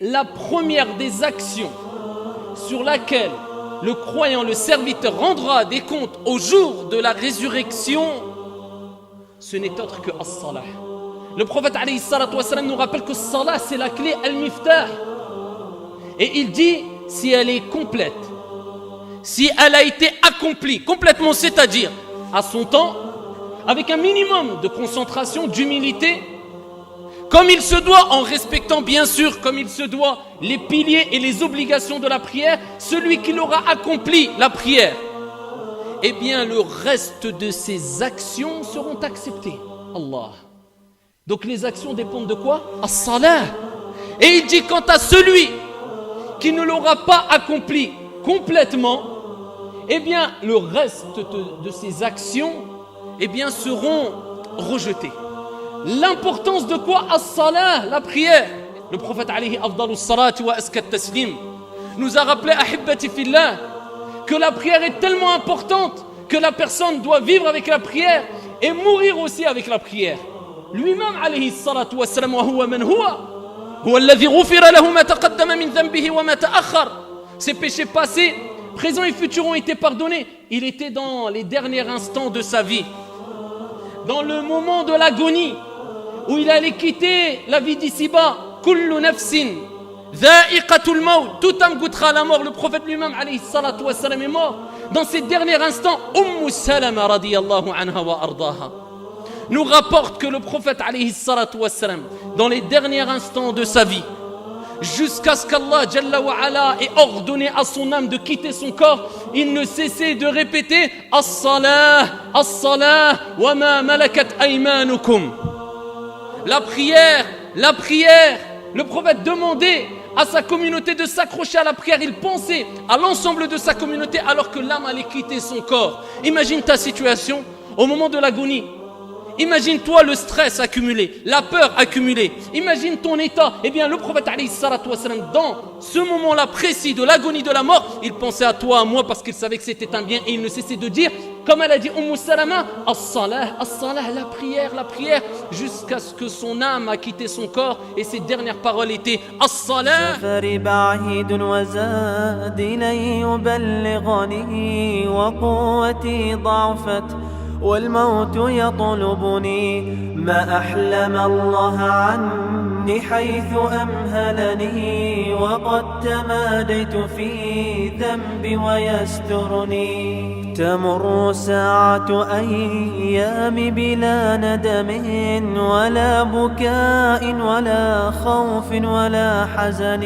la première des actions sur laquelle le croyant, le serviteur rendra des comptes au jour de la résurrection, ce n'est autre que as-salah. Le prophète alayhi salatu wassalam nous rappelle que salah c'est la clé al-miftah. Et il dit, si elle est complète, si elle a été accomplie complètement, c'est-à-dire à son temps, avec un minimum de concentration, d'humilité, comme il se doit, en respectant bien sûr, comme il se doit, les piliers et les obligations de la prière, celui qui l'aura accompli, la prière, eh bien le reste de ses actions seront acceptées. Allah. Donc les actions dépendent de quoi? As-salah. Et il dit, quant à celui qui ne l'aura pas accompli complètement, eh bien le reste de ses actions, eh bien seront rejetées. L'importance de quoi? As-salah, la prière. Le prophète alayhi afdalus salati wa askat taslim nous a rappelé, ahibbati fillah, que la prière est tellement importante que la personne doit vivre avec la prière et mourir aussi avec la prière. Lui-même alayhi salatu wa salam wa huwa man huwa alladhi ghufira lahu ma taqaddama min dhanbihi wa ma ta'akhkhar. Ses péchés passés, présents et futurs ont été pardonnés. Il était dans les derniers instants de sa vie, dans le moment de l'agonie, où il allait quitter la vie d'ici-bas. Kullu nafsin dha'iqatul maut, tout âme goûtera la mort. Le prophète lui-même alayhi salatu wa salam est mort. Dans ces derniers instants, Salama radiyallahu anha wa ardaha nous rapporte que le prophète alayhi salatu wa salam, dans les derniers instants de sa vie, jusqu'à ce qu'Allah Jalla wa Ala ait ordonné à son âme de quitter son corps, il ne cessait de répéter As-salah, As-salah, wa ma malakat aymanukum. La prière, la prière. Le prophète demandait à sa communauté de s'accrocher à la prière. Il pensait à l'ensemble de sa communauté alors que l'âme allait quitter son corps. Imagine ta situation au moment de l'agonie. Imagine-toi le stress accumulé, la peur accumulée. Imagine ton état. Eh bien, le prophète alayhi salatu wa salam, dans ce moment-là précis de l'agonie de la mort, il pensait à toi, à moi, parce qu'il savait que c'était un bien. Et il ne cessait de dire, comme elle a dit Salama, As-salah, As-salah, la prière, jusqu'à ce que son âme a quitté son corps. Et ses dernières paroles étaient As-salah. والموت يطلبني ما أحلم الله عني حيث أمهلني وقد تماديت في ذنبي ويسترني تمر ساعة أيام بلا ندم ولا بكاء ولا خوف ولا حزن